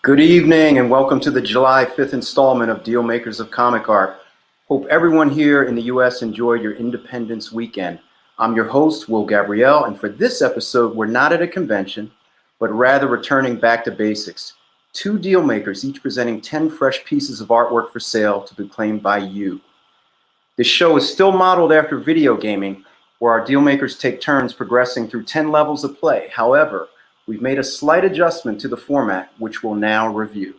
Good evening and welcome to the July 5th installment of Dealmakers of Comic Art. Hope everyone here in the US enjoyed your Independence weekend. I'm your host, Will Gabrielle, and for this episode, we're not at a convention, but rather returning back to basics. Two Dealmakers, each presenting 10 fresh pieces of artwork for sale to be claimed by you. This show is still modeled after video gaming, where our Dealmakers take turns progressing through 10 levels of play. However, we've made a slight adjustment to the format, which we'll now review.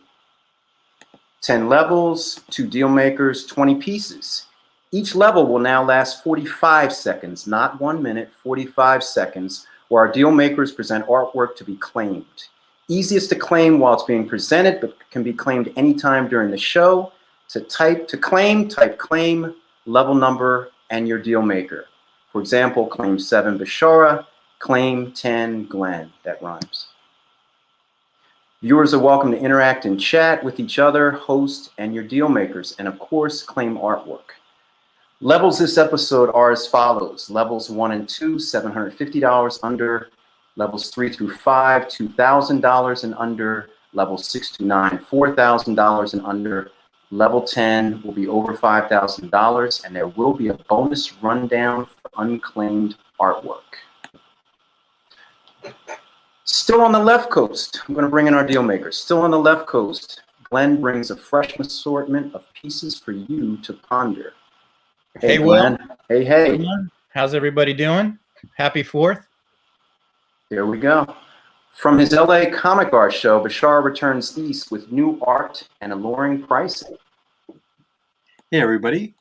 10 levels, 2 Dealmakers, 20 pieces. Each level will now last 45 seconds, not 1 minute, 45 seconds, where our Dealmakers present artwork to be claimed. Easiest to claim while it's being presented, but can be claimed anytime during the show. To claim, type claim, level number, and your Dealmaker. For example, claim 7 Bashara, claim 10 Glenn. That rhymes. Viewers are welcome to interact and chat with each other, host, and your Dealmakers, and of course, claim artwork. Levels this episode are as follows. Levels 1 and 2, $750 under. Levels 3 through 5, $2,000 and under. Levels 6 to 9, $4,000 and under. Level 10 will be over $5,000, and there will be a bonus rundown for unclaimed artwork. Still on the left coast, I'm going to bring in our Dealmakers. Still on the left coast, Glenn brings a fresh assortment of pieces for you to ponder. Hey, Glenn. Will. Hey. How's everybody doing? Happy 4th. Here we go. From his LA Comic Art show, Bashar returns east with new art and alluring pricing. Hey, everybody.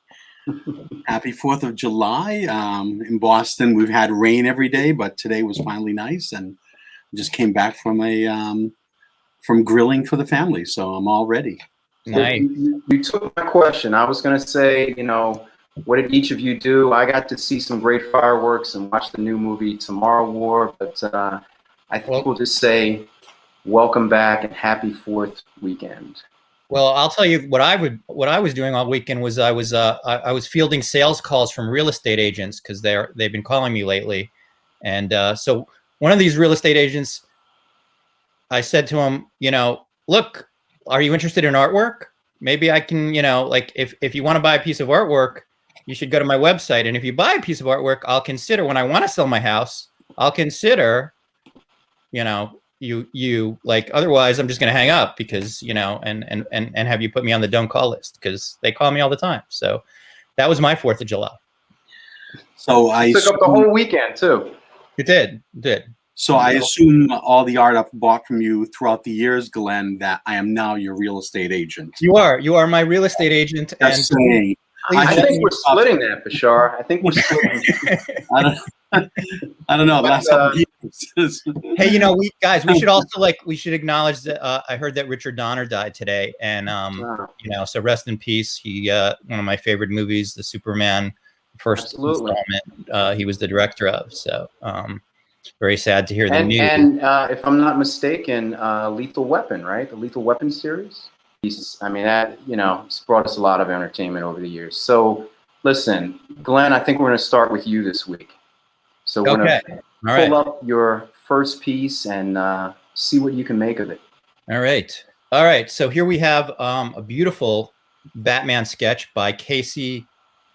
Happy 4th of July. In Boston, we've had rain every day, but today was finally nice, and just came back from from grilling for the family, so I'm all ready. Nice. You took my question. I was going to say, what did each of you do? I got to see some great fireworks and watch the new movie Tomorrow War, but I think we'll just say welcome back and happy 4th weekend. Well, I'll tell you what I was doing all weekend was I was fielding sales calls from real estate agents because they've been calling me lately, and so one of these real estate agents, I said to him, look, are you interested in artwork? Maybe I can, like if you want to buy a piece of artwork, you should go to my website, and if you buy a piece of artwork, I'll consider when I want to sell my house, I'll consider, you like, otherwise I'm just going to hang up because, and have you put me on the don't call list because they call me all the time. So that was my 4th of July. So I took up the whole weekend too. You did. So I assume all the art I've bought from you throughout the years, Glenn, that I am now your real estate agent. You are my real estate agent. I think we're splitting that, Bashar. I think we're splitting. I don't know. Last couple years. Hey, we should also we should acknowledge that I heard that Richard Donner died today, and so rest in peace. He one of my favorite movies, the Superman first installment. He was the director of. So very sad to hear the news. And if I'm not mistaken, Lethal Weapon, right? The Lethal Weapon series. It's brought us a lot of entertainment over the years. So listen, Glenn, I think we're going to start with you this week. So we're going to pull up your first piece and see what you can make of it. All right. So here we have a beautiful Batman sketch by Casey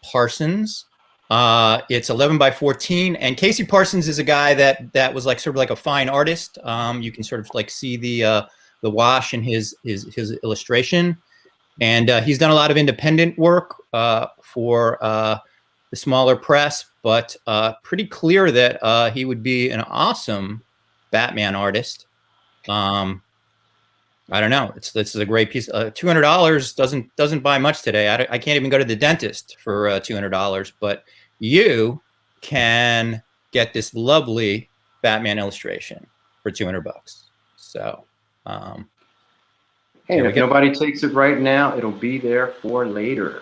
Parsons. It's 11 by 14, and Casey Parsons is a guy that was sort of like a fine artist. You can sort of see the wash in his illustration, and he's done a lot of independent work for the smaller press, but pretty clear that he would be an awesome Batman artist. I don't know. This is a great piece. $200 doesn't buy much today. I can't even go to the dentist for $200, but you can get this lovely Batman illustration for $200. So, hey, if nobody takes it right now, it'll be there for later.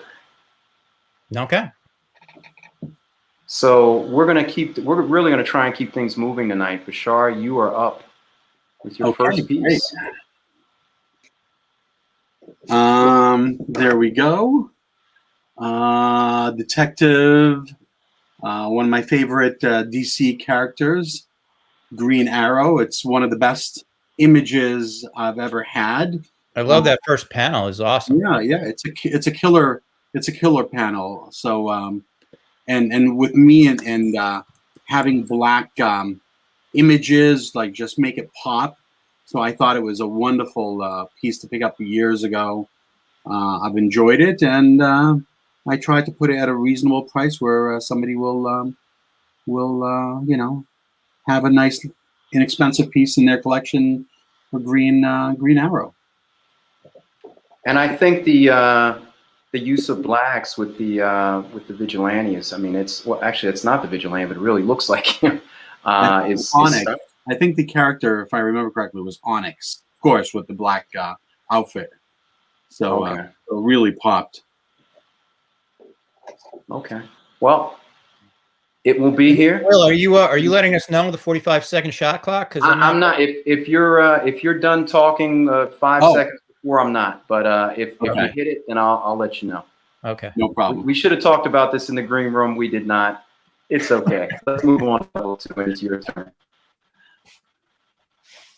Okay. So we're really gonna try and keep things moving tonight. Bashar, you are up with your first piece. There we go. Detective, one of my favorite DC characters, Green Arrow. It's one of the best images I've ever had. I love that first panel. Is awesome. Yeah, it's a killer panel. So and with me and having black images, like, just make it pop. So I thought it was a wonderful piece to pick up years ago. I've enjoyed it, and I tried to put it at a reasonable price where somebody will have a nice, inexpensive piece in their collection for Green Arrow. And I think the use of blacks with the vigilantes. I mean, it's not the vigilante, but it really looks like him. Is Onyx. I think the character, if I remember correctly, was Onyx, of course, with the black outfit. So okay. it really popped. Okay. Well, it will be here. Will, are you letting us know the 45-second shot clock? Because I'm not. If you're done talking 5 seconds before, I'm not. But if you hit it, then I'll let you know. Okay. No problem. We should have talked about this in the green room. We did not. It's okay. Let's move on to level 2. It's your turn.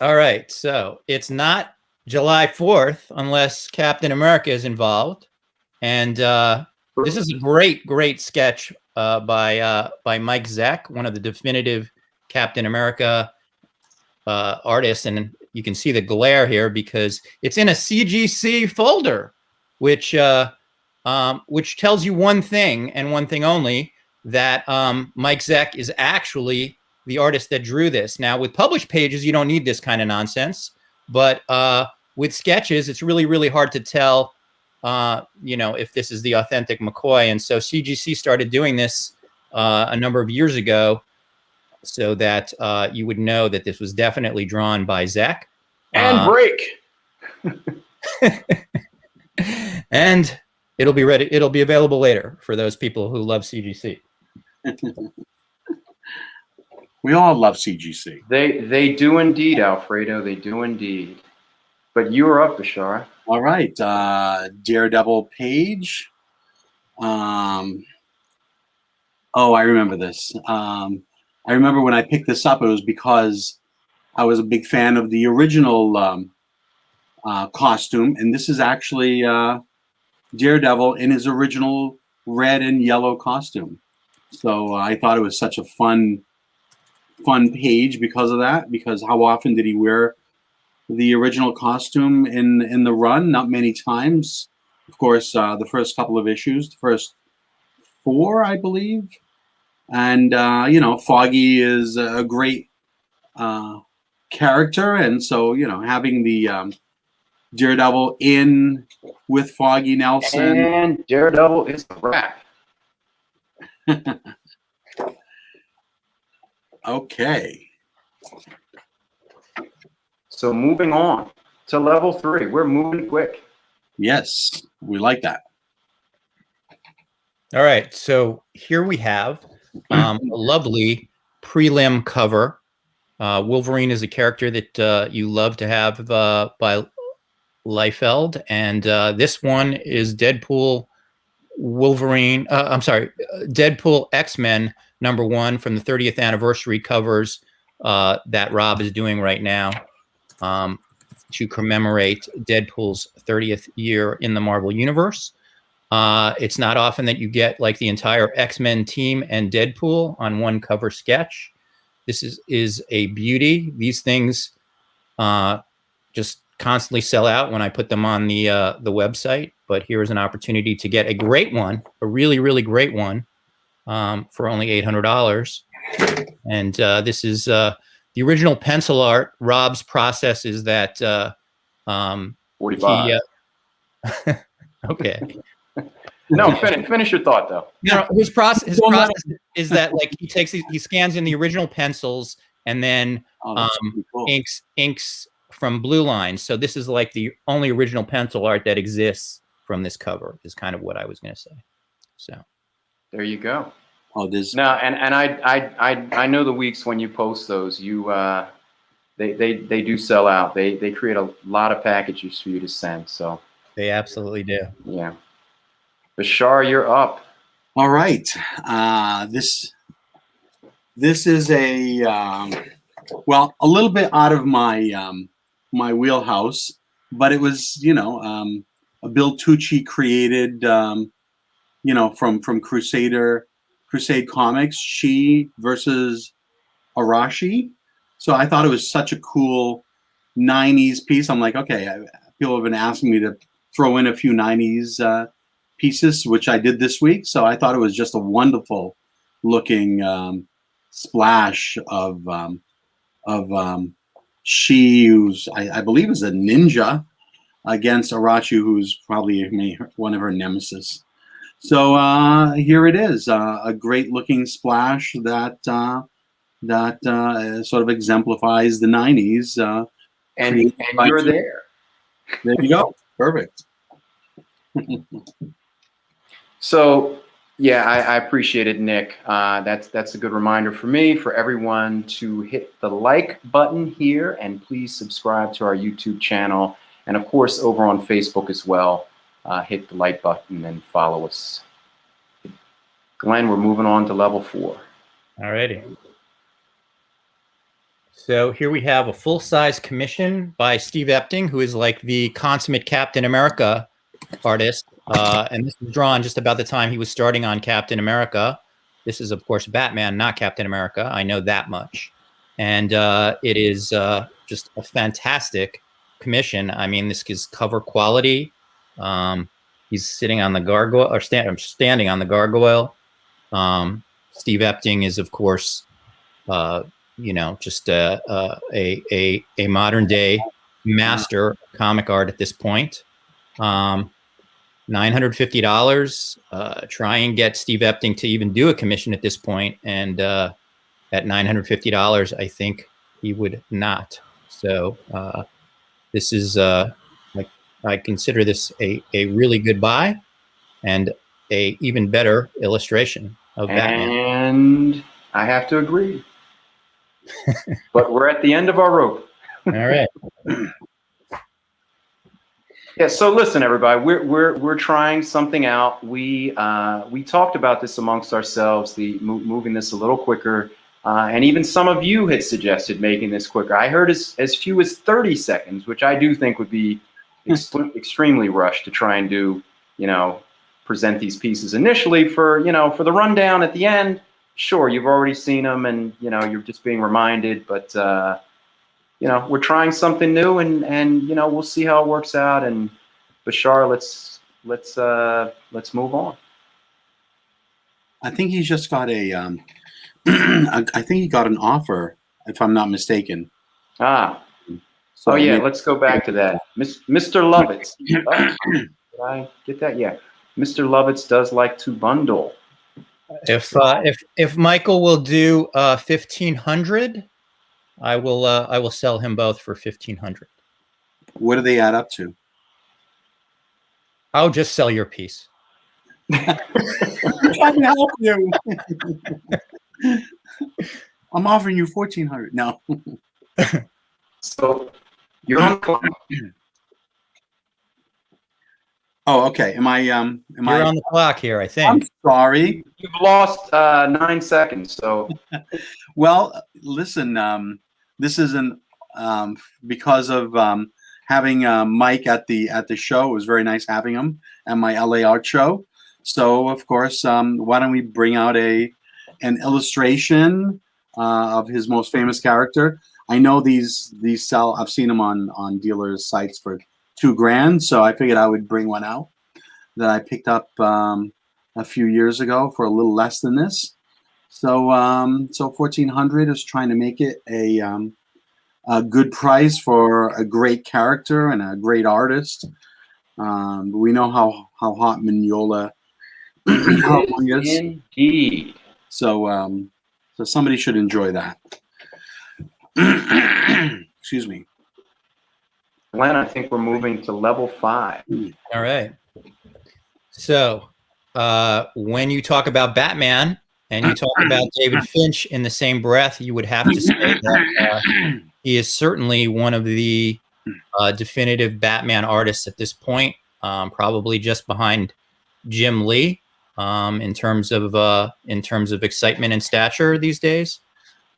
All right. So it's not July 4th unless Captain America is involved, and this is a great sketch by Mike Zeck, one of the definitive Captain America artists, and you can see the glare here because it's in a CGC folder, which tells you one thing and one thing only, that Mike Zeck is actually the artist that drew this. Now, with published pages, you don't need this kind of nonsense, but with sketches, it's really hard to tell, if this is the authentic McCoy. And so CGC started doing this a number of years ago, so that you would know that this was definitely drawn by Zeck. And break. And it'll be ready. It'll be available later for those people who love CGC. We all love CGC. They do indeed, Alfredo. They do indeed. But you are up, Bashar. All right, Daredevil page. Oh, I remember this. I remember when I picked this up, it was because I was a big fan of the original costume, and this is actually Daredevil in his original red and yellow costume. So I thought it was such a fun page because of that. Because how often did he wear the original costume in the run? Not many times. Of course, the first couple of issues, the first 4, I believe. And Foggy is a great character, and so having the Daredevil in with Foggy Nelson, and Daredevil is a wrap. Okay. So moving on to level 3. We're moving quick. Yes, we like that. All right. So here we have a lovely prelim cover. Wolverine is a character that you love to have by Liefeld, and this one is Deadpool Wolverine. Deadpool X-Men #1 from the 30th anniversary covers that Rob is doing right now to commemorate Deadpool's 30th year in the Marvel Universe. It's not often that you get like the entire X-Men team and Deadpool on one cover sketch. This is a beauty. These things just constantly sell out when I put them on the website. But here is an opportunity to get a great one, a really great one, for only $800. And this is the original pencil art. Rob's process is that 45. Okay. No, finish your thought though. No, his process is that like he scans in the original pencils and then cool. inks from blue lines. So this is like the only original pencil art that exists from this cover, is kind of what I was going to say. So there you go. Oh, there's no, and I know the weeks when you post those, they do sell out. They create a lot of packages for you to send. So they absolutely do. Yeah. Bashar, you're up. All right. This is a little bit out of my my wheelhouse, but it was, a Bill Tucci created, from Crusade Comics, She versus Arashi. So I thought it was such a cool 90s piece. I'm like, okay, people have been asking me to throw in a few 90s pieces, which I did this week. So I thought it was just a wonderful looking splash of She, who's I believe is a ninja, against Arashi, who's probably one of her nemesis. So here it is, a great looking splash that sort of exemplifies the 90s. And you're there. There you go. Perfect. So, yeah, I appreciate it, Nick. That's a good reminder for me, for everyone to hit the like button here, and please subscribe to our YouTube channel, and of course over on Facebook as well. Hit the like button and follow us. Glenn, we're moving on to level 4. Alrighty. So here we have a full-size commission by Steve Epting, who is like the consummate Captain America artist. And this was drawn just about the time he was starting on Captain America. This is, of course, Batman, not Captain America. I know that much. And it is just a fantastic commission. I mean, this is cover quality. He's sitting on the gargoyle, or standing on the gargoyle. Steve Epting is, of course, just a modern day master of comic art at this point. $950. Try and get Steve Epting to even do a commission at this point, and at $950, I think he would not. So this is I consider this a really good buy, and a even better illustration of Batman. And I have to agree. But we're at the end of our rope. All right. Yeah. So listen, everybody, we're trying something out. We talked about this amongst ourselves, moving this a little quicker, and even some of you had suggested making this quicker. I heard as few as 30 seconds, which I do think would be extremely rushed to try and do, present these pieces initially for the rundown at the end. Sure, you've already seen them, and you're just being reminded. But we're trying something new, and we'll see how it works out. And Bashar, let's move on. I think he's just got a. I think he got an offer, if I'm not mistaken. So let's go back to that. Mr. Lovitz. Did I get that? Yeah. Mr. Lovitz does like to bundle. If Michael will do 1,500, I will sell him both for 1,500. What do they add up to? I'll just sell your piece. I'm trying to help you. I'm offering you 1,400. No. So you're on the clock. Oh, okay. Am I? You're on the clock here, I think. I'm sorry. You've lost 9 seconds. So, well, listen. This isn't because of having Mike at the show. It was very nice having him at my LA art show. So, of course, why don't we bring out an illustration of his most famous character? I know these sell. I've seen them on dealers' sites for $2,000, so I figured I would bring one out that I picked up a few years ago for a little less than this. So 1,400 is trying to make it a good price for a great character and a great artist. We know how hot Mignola is. Indeed. So somebody should enjoy that. Excuse me. Glenn, I think we're moving to level 5. All right. So when you talk about Batman and you talk about David Finch in the same breath, you would have to say that he is certainly one of the definitive Batman artists at this point, probably just behind Jim Lee in terms of excitement and stature these days.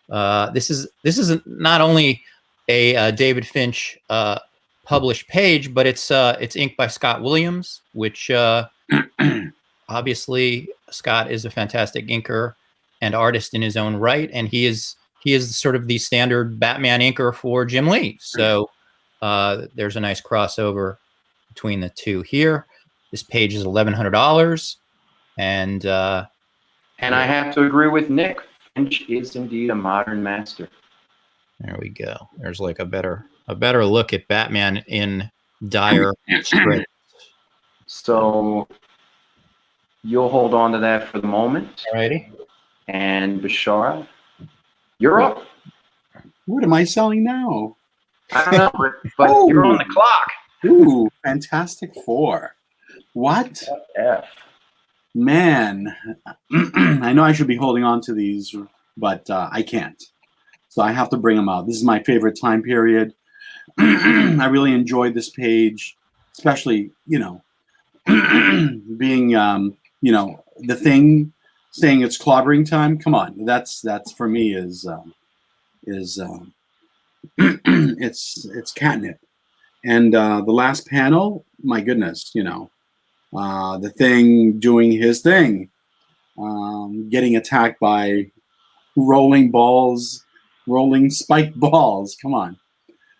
This is not only a David Finch published page, but it's inked by Scott Williams, which obviously Scott is a fantastic inker and artist in his own right, and he is sort of the standard Batman inker for Jim Lee. So there's a nice crossover between the two here. This page is $1,100, and I have to agree with Nick. Finch is indeed a modern master. there we go. There's like a better look at Batman in dire script. So you'll hold on to that for the moment. Alrighty. And Bashara, you're up. What am I selling now? I don't know, but Oh. you're on the clock. Ooh, Fantastic Four. What? F. Man, I know I should be holding on to these, but I can't. So I have to bring them out. This is my favorite time period. I really enjoyed this page, especially, being, the Thing saying it's clobbering time. Come on, that's for me is it's catnip. And the last panel, my goodness, the Thing doing his thing, getting attacked by rolling spiked balls. Come on.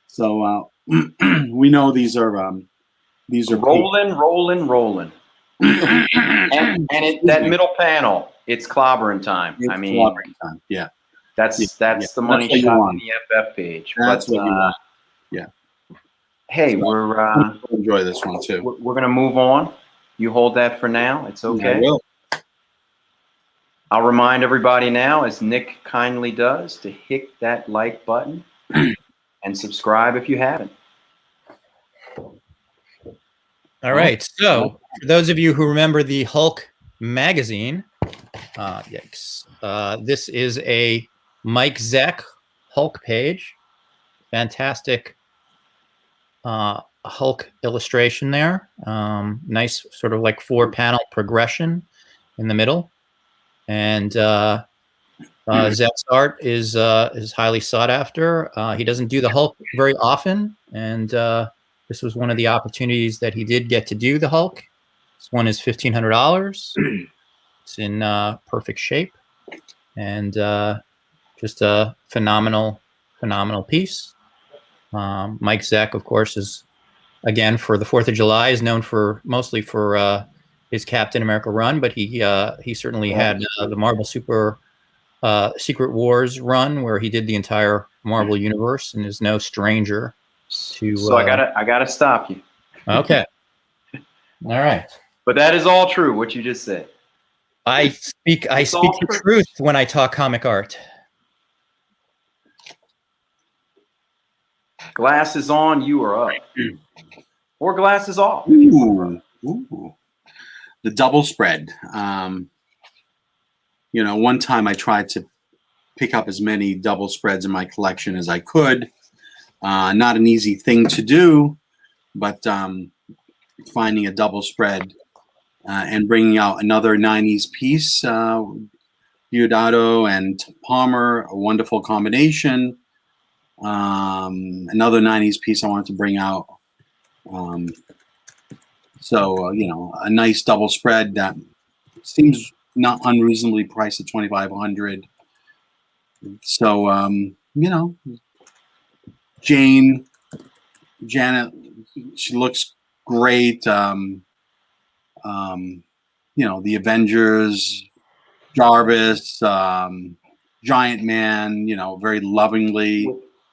So we know these are rolling. and that middle panel, it's clobbering time. It's clobbering time. Yeah. That's the money That's shot on the FF page. That's what you want. Yeah. Hey, So, we're enjoy this one too. we're gonna move on. You hold that for now. It's okay. I will. I'll remind everybody now, as Nick kindly does, to hit that like button and subscribe if you haven't. All right. So for those of you who remember the Hulk magazine, yikes. This is a Mike Zeck Hulk page. Fantastic Hulk illustration there. Nice sort of like 4-panel progression in the middle. And Zeck's art is highly sought after. He doesn't do the Hulk very often, and this was one of the opportunities that he did get to do the Hulk. This one is $1,500. It's in perfect shape, and just a phenomenal piece. Mike Zeck, of course, is, again, for the 4th of July, is known mostly for his Captain America run, but he certainly had the Marvel Secret Wars run, where he did the entire Marvel universe, and is no stranger to. So I gotta stop you. Okay. All right. But that is all true, what you just said. I speak the truth when I talk comic art. Glasses on, you are up. Or glasses off. Ooh. The double spread. One time I tried to pick up as many double spreads in my collection as I could. Not an easy thing to do, but finding a double spread and bringing out another 90s piece, Diodato and Palmer, a wonderful combination. Another 90s piece I wanted to bring out. So, a nice double spread that seems not unreasonably priced at $2,500. So, Janet, she looks great. The Avengers, Jarvis, Giant Man, very lovingly.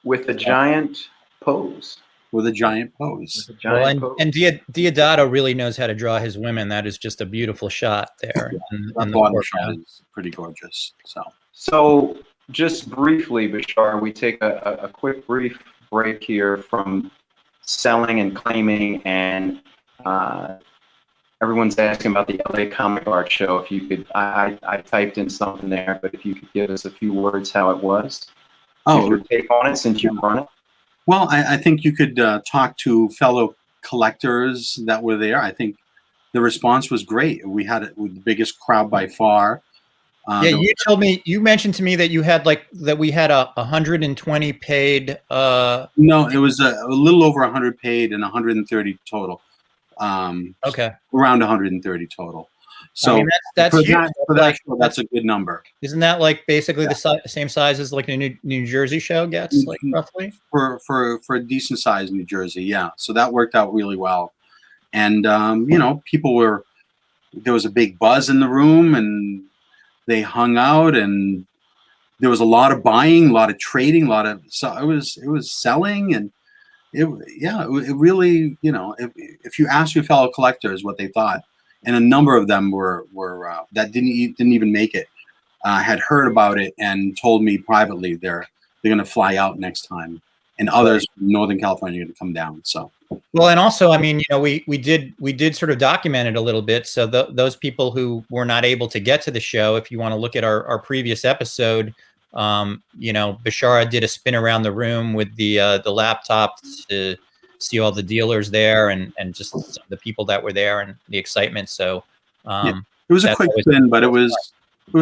With the giant pose. With a giant pose. And Diodato really knows how to draw his women. That is just a beautiful shot there. That bottom shot is pretty gorgeous. So just briefly, Bashar, we take a quick brief break here from selling and claiming, and everyone's asking about the LA Comic Art Show. If you could, I typed in something there, but if you could give us a few words how it was. Your take on it, since you run it. Well, I think you could talk to fellow collectors that were there. I think the response was great. We had the biggest crowd by far. Yeah, you mentioned to me that you had that we had 120 paid. No, it was a little over 100 paid and 130 total. Okay. Around 130 total. So I mean, that's huge. For that show, that's a good number. Isn't that like basically the same size as like a New Jersey show gets, like roughly? For a decent size New Jersey, yeah. So that worked out really well. And you know, there was a big buzz in the room, and they hung out, and there was a lot of buying, a lot of trading, so it was selling, and it really, you know, if you ask your fellow collectors what they thought, and a number of them were that didn't even make it, had heard about it and told me privately they're going to fly out next time, and others from Northern California are going to come down. So well, and also, I mean, you know, we did sort of document it a little bit. So those people who were not able to get to the show, if you want to look at our previous episode, you know, Bashara did a spin around the room with the laptop to see all the dealers there and just the people that were there and the excitement. So it was a quick spin, but it was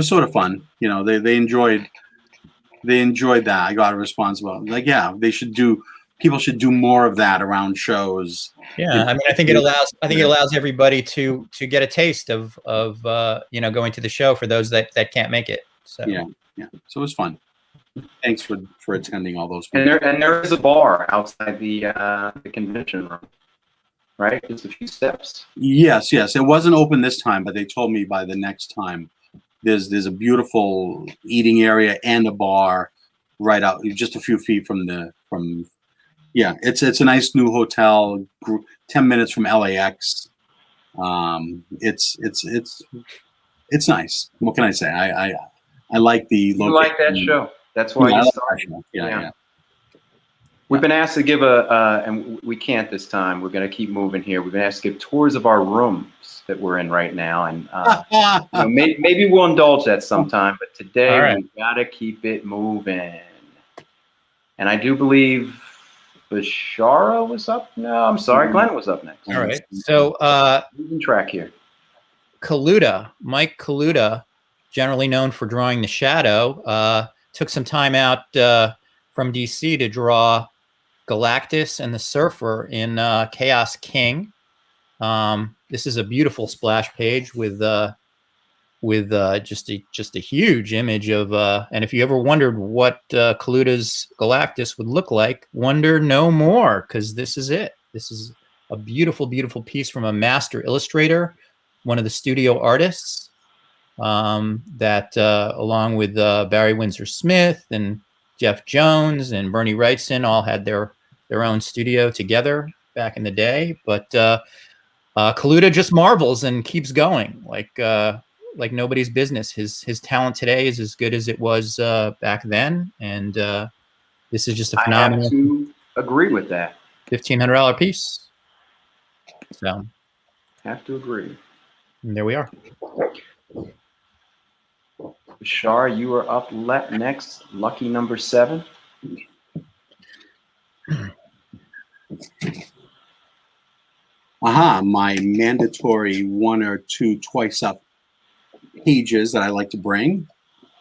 sort of fun. You know, they enjoyed that. I got a response about like, yeah, people should do more of that around shows. Yeah, I mean, I think it allows everybody to get a taste of you know, going to the show for those that can't make it. So yeah. So it was fun. Thanks for attending all those people. And there is a bar outside the convention room, right? Just a few steps. Yes. It wasn't open this time, but they told me by the next time there's a beautiful eating area and a bar right out just a few feet from yeah, it's a nice new hotel, 10 minutes from LAX. It's nice. What can I say? I like the location. You like that show. That's why you started. Yeah. We've been asked to give and we can't this time. We're going to keep moving here. We've been asked to give tours of our rooms that we're in right now, and you know, maybe we'll indulge that sometime. But today we got to keep it moving. And I do believe Bashara was up. No, I'm sorry, Glenn was up next. All right. So track here. Mike Kaluta, generally known for drawing the Shadow, took some time out from DC to draw Galactus and the Surfer in Chaos King. This is a beautiful splash page with just a huge image of and if you ever wondered what Kaluta's Galactus would look like, wonder no more, because this is it. This is a beautiful piece from a master illustrator, one of the studio artists, that along with Barry Windsor Smith and Jeff Jones and Bernie Wrightson all had their own studio together back in the day. But Kaluta just marvels and keeps going like nobody's business. His talent today is as good as it was back then, and this is just a phenomenal. I have to agree with that. $1,500 piece. So have to agree. And there we are. Bashar, you are up next. Lucky number 7. My mandatory 1 or 2 twice up pages that I like to bring.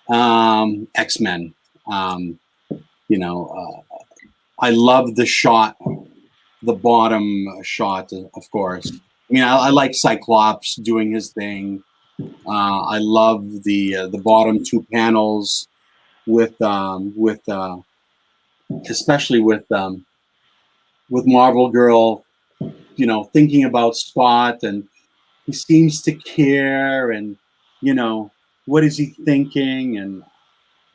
X-Men. You know, I love the shot, the bottom shot, of course. I mean, I like Cyclops doing his thing. I love the bottom 2 panels especially with Marvel Girl, you know, thinking about Scott, and he seems to care, and you know, what is he thinking? And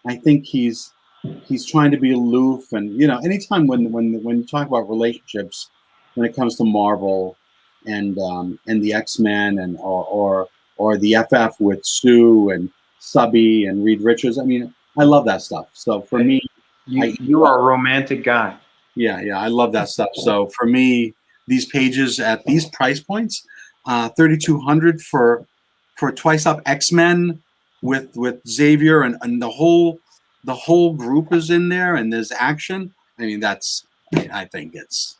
I think he's trying to be aloof, and you know, anytime when you talk about relationships, when it comes to Marvel and the X-Men and or the FF with Sue and Subby and Reed Richards, I mean, I love that stuff. So for me, you are a romantic guy. Yeah, I love that stuff. So for me, these pages at these price points, $3,200 for twice up X-Men with Xavier and the whole group is in there, and there's action. I mean, I think it's,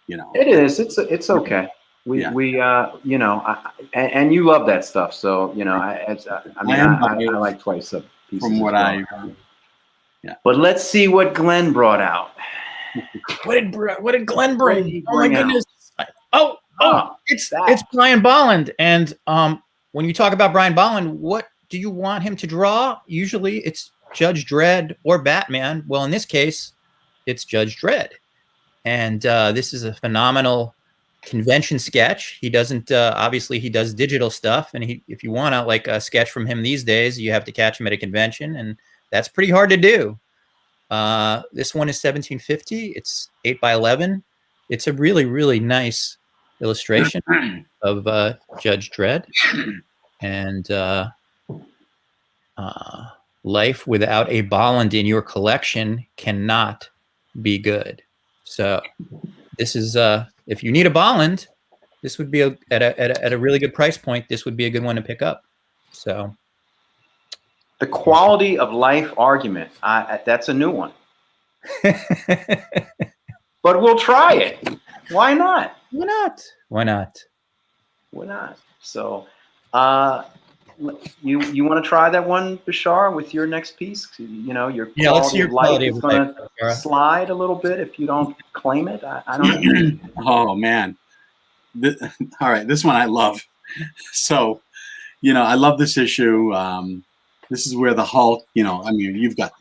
you know, it is. It's okay. We you know, and you love that stuff, so you know, I like twice up pieces from what as well. I yeah. But let's see what Glenn brought out. What did Glenn What did bring? he Oh my bring out? goodness! It's Brian Bolland, and when you talk about Brian Bolland, what do you want him to draw? Usually, it's Judge Dredd or Batman. Well, in this case, it's Judge Dredd, and this is a phenomenal convention sketch. He doesn't obviously he does digital stuff, and if you want to like a sketch from him these days, you have to catch him at a convention, and that's pretty hard to do. This one is 1750. It's 8x11. It's a really, really nice illustration of Judge Dredd, and life without a Bolland in your collection cannot be good. So this is if you need a Bolland, this would be at a really good price point. This would be a good one to pick up. So the quality of life argument. That's a new one. But we'll try it. Why not? Why not? Why not? Why not? So, you want to try that one, Bashar, with your next piece? You know, your quality of life is going to slide a little bit if you don't claim it. I don't know. Oh man. All right, this one I love. So, you know, I love this issue. This is where the Hulk, you know, I mean, you've got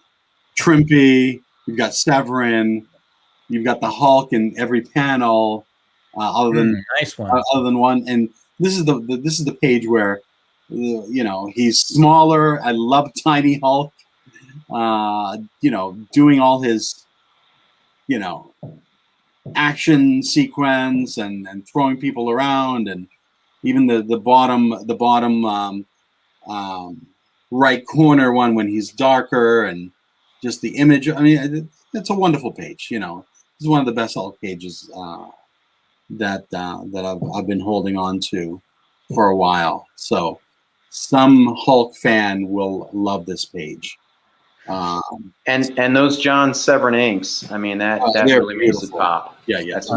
Trimpy, you've got Severin, you've got the Hulk in every panel, other than nice one. Other than one. And this is the page where, you know, he's smaller. I love Tiny Hulk. You know, doing all his, you know, action sequence and throwing people around, and even the bottom right corner one when he's darker, and just the image. I mean, it's a wonderful page. You know, it's one of the best Hulk pages that I've been holding on to for a while. So some Hulk fan will love this page. And those John Severin inks, I mean, that really makes it pop. Yeah, yeah. So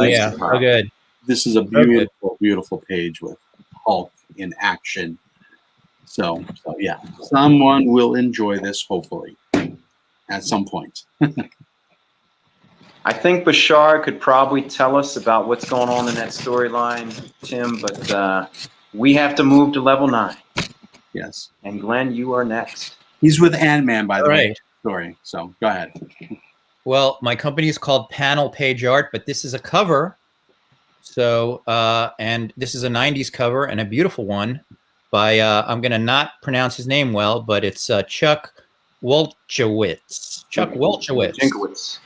good. This is a beautiful, beautiful page with Hulk in action. So yeah, someone will enjoy this, hopefully, at some point. I think Bashar could probably tell us about what's going on in that storyline, Tim, but we have to move to level 9. Yes. And Glenn, you are next. He's with Ant-Man, by the way. Story. So go ahead. Well, my company is called Panel Page Art, but this is a cover. So, and this is a 90s cover and a beautiful one by, I'm going to not pronounce his name well, but it's Chuck Wolchowitz. Chuck Wolchowitz. Jinkowitz.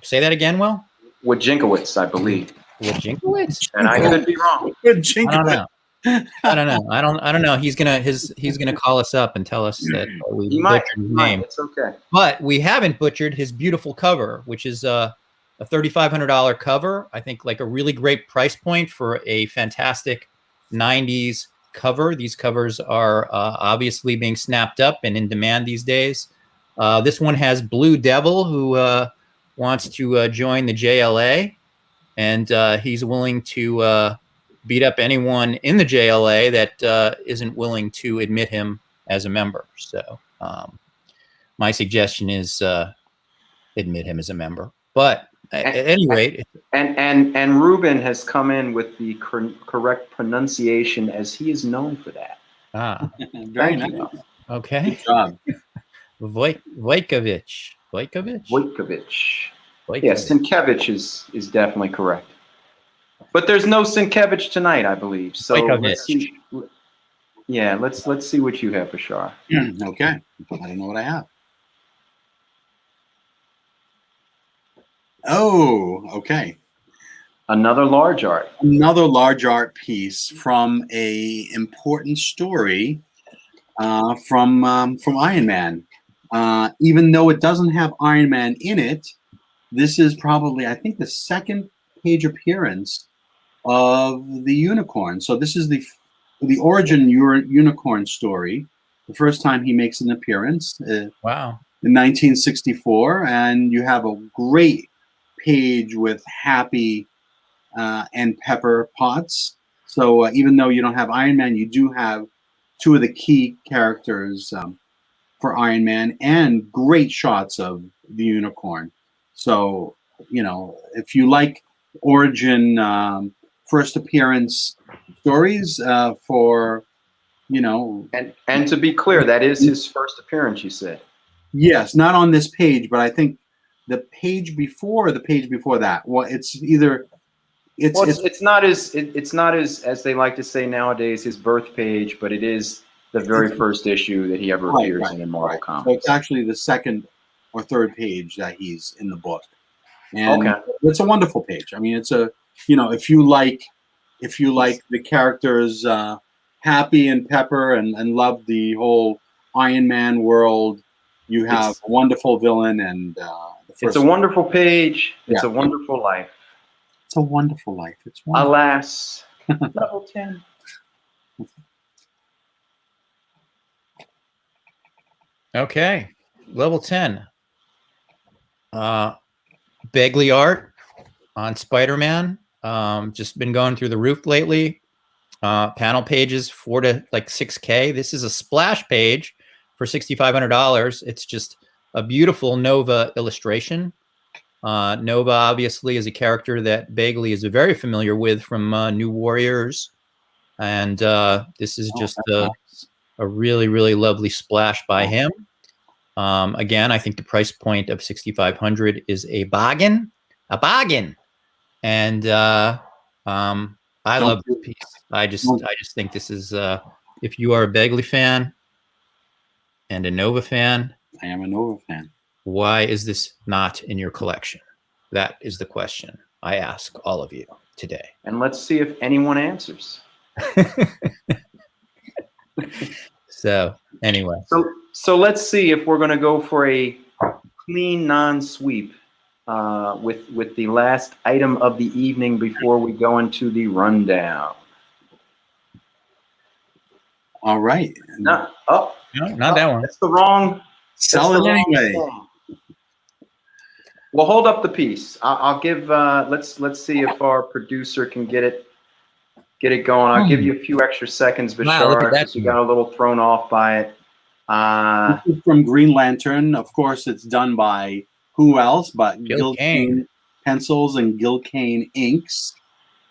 Say that again, Will? Jinkowitz, I believe. Jinkowitz? And I could be wrong. I don't know. I don't know. He's gonna call us up and tell us that we butchered his name. It's okay. But we haven't butchered his beautiful cover, which is a $3,500 cover. I think like a really great price point for a fantastic 90s cover. These covers are obviously being snapped up and in demand these days. This one has Blue Devil, who wants to join the JLA, and he's willing to beat up anyone in the JLA that isn't willing to admit him as a member. So my suggestion is admit him as a member. But at any rate, and Ruben has come in with the correct pronunciation, as he is known for that. Very nice. Okay. Good job. Vojkovic. Yes, Sienkiewicz is definitely correct. But there's no Sienkiewicz tonight, I believe. So let's see. Yeah, let's see what you have, Bashar. Okay. I don't know what I have. Oh, okay. Another large art. Another large art piece from a important story from Iron Man. Even though it doesn't have Iron Man in it, this is probably, I think, the second page appearance of the unicorn. So this is the origin unicorn story. The first time he makes an appearance. Wow. In 1964, and you have a great page with Happy and Pepper pots. So even though you don't have Iron Man, you do have two of the key characters for Iron Man and great shots of the unicorn. So, you know, if you like origin first appearance stories for, you know. And to be clear, that is his first appearance, you said. Yes, not on this page, but I think the page before or the page before that. Well, it's either it's not as they like to say nowadays, his birth page, but it is the very first issue that he ever appears in Marvel Comics. So it's actually the second or third page that he's in the book. And it's a wonderful page. I mean, it's a, you know, if you like the characters Happy and Pepper and love the whole Iron Man world, you have a wonderful villain and it's a wonderful page. It's a wonderful life. It's a wonderful life. It's wonderful. Alas, level 10. Okay, level 10. Begley art on Spider-Man. Just been going through the roof lately. Panel pages 4 to like 6K. This is a splash page for $6,500. It's just a beautiful Nova illustration. Nova obviously is a character that Begley is very familiar with from New Warriors, and this is just a really, really lovely splash by him. Again, I think the price point of $6,500 is a bargain, and I love this piece. I just think this is if you are a Begley fan and a Nova fan. I am a Nova fan. Why is this not in your collection? That is the question I ask all of you today. And let's see if anyone answers. So anyway. So let's see if we're going to go for a clean non-sweep with the last item of the evening before we go into the rundown. All right. No, not that one. That's the wrong. Sell it anyway. Well, hold up the piece. I'll give. Let's see if our producer can get it going. I'll give you a few extra seconds, Bashar, because you got a little thrown off by it. This is from Green Lantern. Of course, it's done by who else but Gil Kane pencils and Gil Kane inks.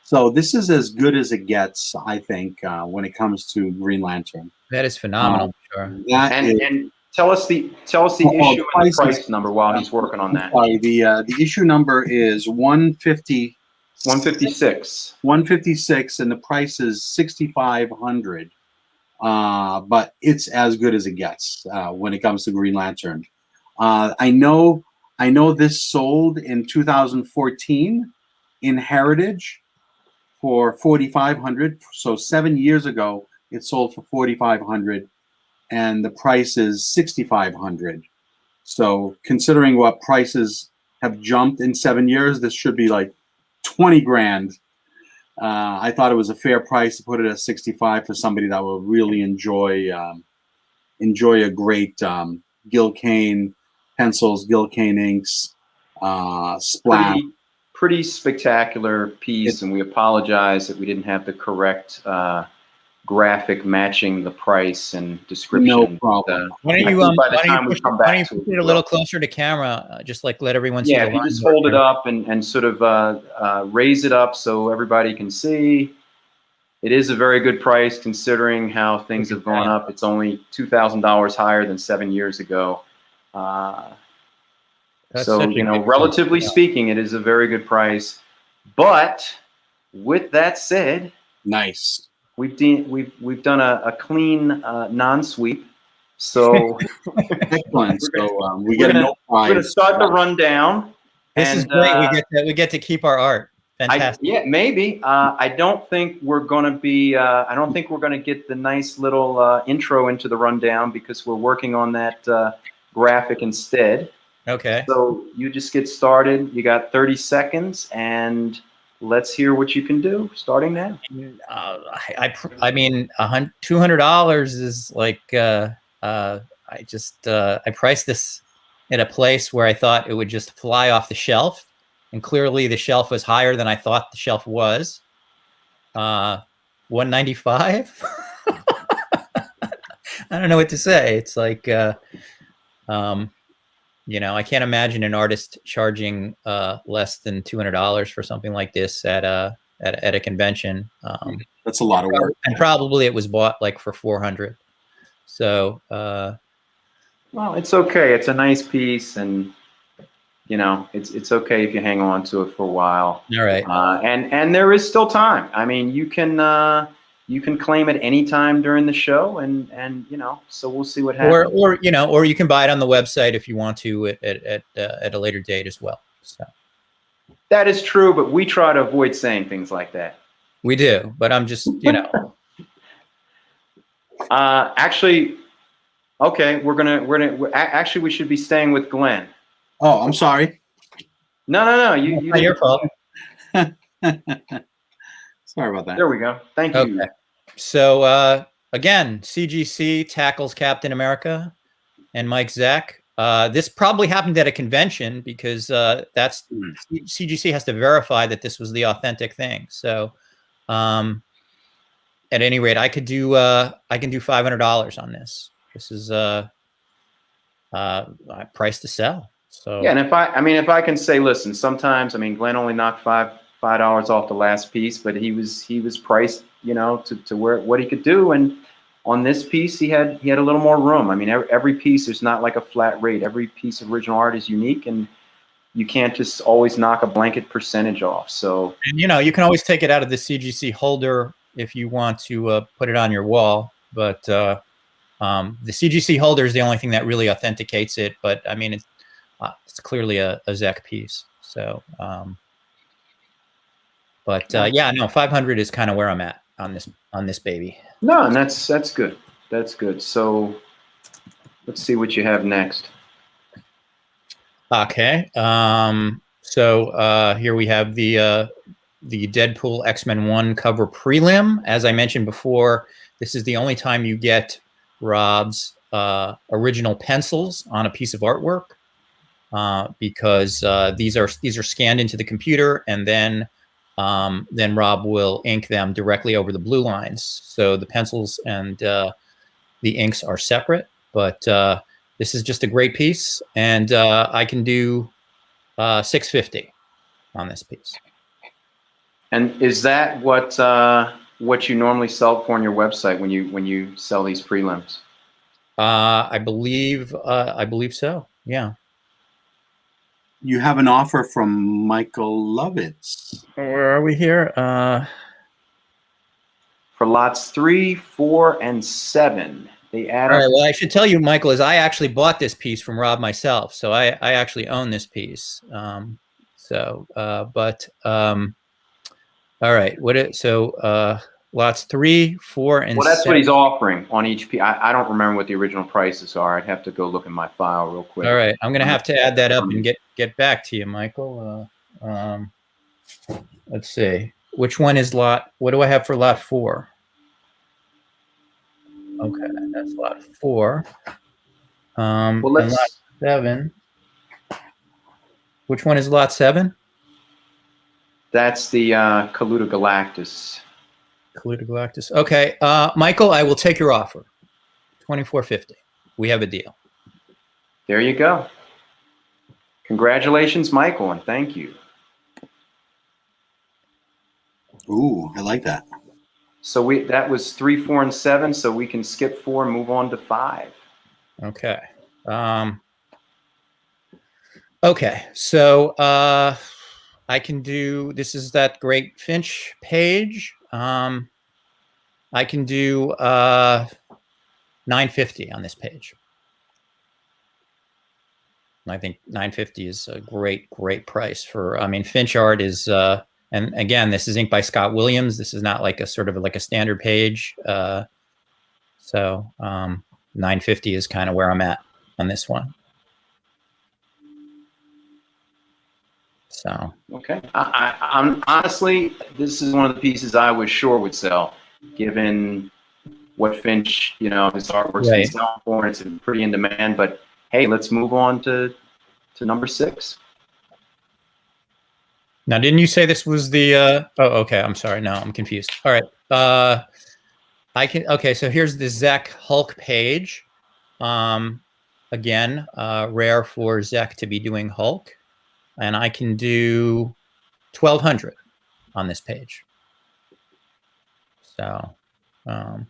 So this is as good as it gets, I think, when it comes to Green Lantern. That is phenomenal. Sure. And tell us the issue and the price number while he's working on that. Sorry, the issue number is 150. 156. 156, and the price is $6,500. But it's as good as it gets when it comes to Green Lantern. I know this sold in 2014 in Heritage for $4,500. So 7 years ago, it sold for $4,500, and the price is $6,500. So considering what prices have jumped in 7 years, this should be like 20 grand. I thought it was a fair price to put it at 65 for somebody that will really enjoy a great Gil Kane pencils, Gil Kane inks, splash. Pretty spectacular piece, and we apologize that we didn't have the correct graphic matching the price and description. No problem. Why don't you push it a little closer to camera, just like let everyone see? Yeah, if you just hold it up and sort of raise it up so everybody can see. It is a very good price considering how things have gone up. It's only $2,000 higher than 7 years ago. So, you know, relatively speaking, it is a very good price. But with that said, nice. We've done a clean non-sweep. So excellent. So we we're get no prize. We're going to start the rundown. This is great. We get to keep our art. Fantastic. Yeah, maybe. I don't think we're going to be. I don't think we're going to get the nice little intro into the rundown because we're working on that graphic instead. Okay. So you just get started. You got 30 seconds, and let's hear what you can do starting now. I mean, $200 is like I priced this at a place where I thought it would just fly off the shelf. and clearly the shelf was higher than I thought the shelf was. 195. I don't know what to say. It's like, you know, I can't imagine an artist charging less than $200 for something like this at a convention. That's a lot of work. And probably it was bought like for 400. So, well, it's okay. It's a nice piece, and you know, it's okay if you hang on to it for a while. all right. And there is still time. I mean, you can claim it any time during the show, and you know, so we'll see what happens. Or you know, or you can buy it on the website if you want to at a later date as well. So that is true, but we try to avoid saying things like that. we do, but I'm just, you know. Actually, okay, actually we should be staying with Glenn. Oh, I'm sorry. No, It's not your fault. Sorry about that. There we go. Thank you. Okay. So again, CGC tackles Captain America and Mike Zeck. This probably happened at a convention because that's CGC has to verify that this was the authentic thing. So at any rate, I can do $500 on this. This is price to sell. So Yeah, and if I can say, listen, sometimes, I mean, Glenn only knocked $5 off the last piece, but he was priced, you know, to what he could do. And on this piece, he had a little more room. I mean, every piece is not like a flat rate. Every piece of original art is unique, and you can't just always knock a blanket percentage off. So, and you know, you can always take it out of the CGC holder if you want to put it on your wall, but the CGC holder is the only thing that really authenticates it. But I mean, it's clearly a Zeck piece. So, yeah, no, 500 is kind of where I'm at on this baby. No, and that's good. That's good. So let's see what you have next. Okay. So here we have the Deadpool X-Men 1 cover prelim. As I mentioned before, this is the only time you get Rob's original pencils on a piece of artwork, because these are scanned into the computer, and then Rob will ink them directly over the blue lines. So the pencils and the inks are separate, but this is just a great piece, and I can do $650 on this piece. And is that what you normally sell for on your website when you sell these prelims? I believe so. Yeah. You have an offer from Michael Lovitz. Where are we here? For lots 3, 4, and 7. They add All right. up. Well, I should tell you, Michael, is I actually bought this piece from Rob myself, so I actually own this piece. All right. Lots 3, 4, and Well, that's 7. what he's offering on each piece. I don't remember what the original prices are. I'd have to go look in my file real quick. All right. I'm going to have to add that up and get back to you, Michael. Let's see. Which one is lot? What do I have for lot 4? Okay, that's lot 4. Well, and lot 7. Which one is lot 7? That's the Kaluta Galactus. Kaluta Galactus. Okay, Michael, I will take your offer. $24.50. We have a deal. There you go. Congratulations, Michael, and thank you. Ooh, I like that. So that was 3, 4, and 7. So we can skip 4 and move on to 5. Okay. Okay. So I can do. This is that great Finch page. I can do $950 on this page. I think $950 is a great price for. I mean, Finch art is. And again, this is inked by Scott Williams. This is not like a sort of like a standard page. So $950 is kind of where I'm at on this one. So okay, I'm honestly, this is one of the pieces I was sure would sell, given what Finch, his artwork's been selling for. It's pretty in demand. But hey, let's move on to number 6. Now, didn't you say this was the? Oh, okay. I'm sorry. No, I'm confused. All right. I can. Okay, so here's the Zek Hulk page. Again, rare for Zek to be doing Hulk, and I can do 1,200 on this page. So, I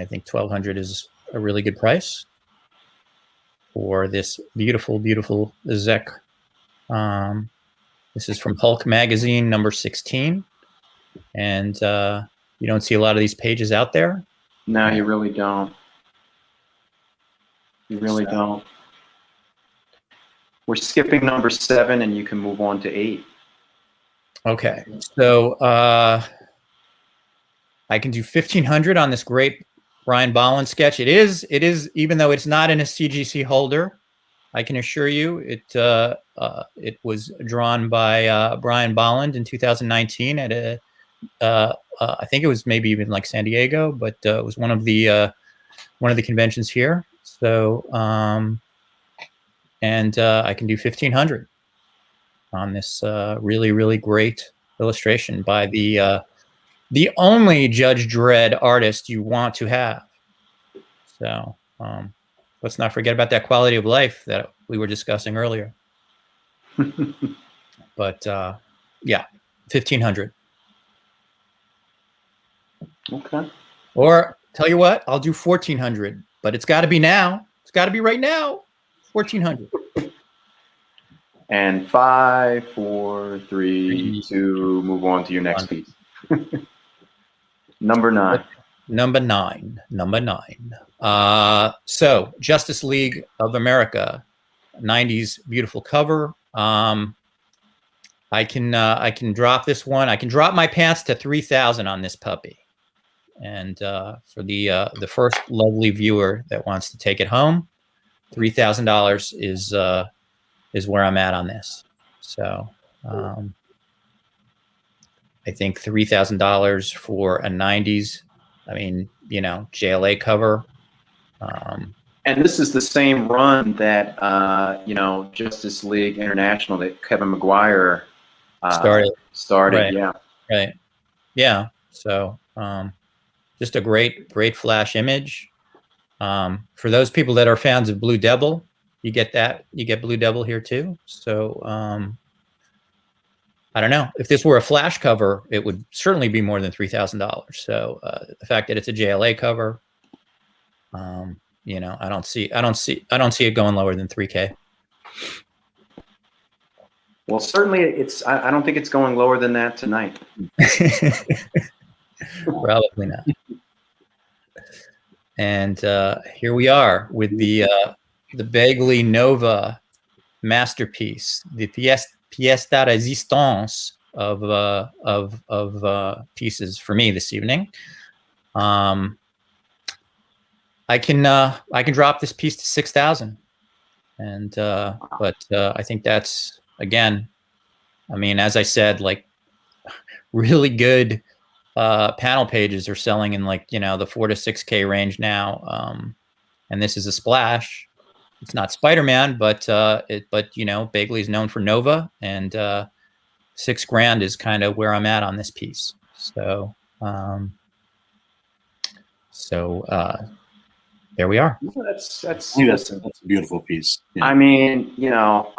think 1,200 is a really good price for this beautiful, beautiful Zek. This is from Hulk Magazine, number 16. And you don't see a lot of these pages out there. No, you really don't. You really don't. We're skipping number 7, and you can move on to 8. Okay, so I can do 1,500 on this great Brian Bolland sketch. It is, even though it's not in a CGC holder, I can assure you it was drawn by Brian Bolland in 2019 at a, I think it was maybe even like San Diego, but it was one of the conventions here. So, and I can do 1,500 on this really, really great illustration by the only Judge Dredd artist you want to have. So let's not forget about that quality of life that we were discussing earlier. But yeah, 1,500. Okay. Or tell you what, I'll do 1,400, but it's got to be now. It's got to be right now. 1,400. And 5, 4, 3, 2. Move on to your next piece. Number 9. Number 9. Number 9. So Justice League of America, 90s beautiful cover. I can drop this one. I can drop my pants to 3,000 on this puppy. And for the first lovely viewer that wants to take it home, $3,000 is where I'm at on this. So I think $3,000 for a 90s, I mean, you know, JLA cover. And this is the same run that, you know, Justice League International that Kevin McGuire started. Right. Yeah. Right. Yeah. So just a great flash image. For those people that are fans of Blue Devil, you get that. You get Blue Devil here too. So I don't know. If this were a flash cover, it would certainly be more than $3,000. So the fact that it's a JLA cover, you know, I don't see it going lower than 3K. Well, certainly I don't think it's going lower than that tonight. Probably not. And here we are with the Bagley Nova masterpiece, the pièce de résistance of pieces for me this evening. I can drop this piece to 6,000, and but I think that's, again, I mean, as I said, like, really good panel pages are selling in, like, you know, the 4 to 6K range now, and this is a splash. It's not Spider-Man, but you know, Bagley's known for Nova, and $6,000 is kind of where I'm at on this piece. So there we are. That's a beautiful piece. Yeah. I mean, you know,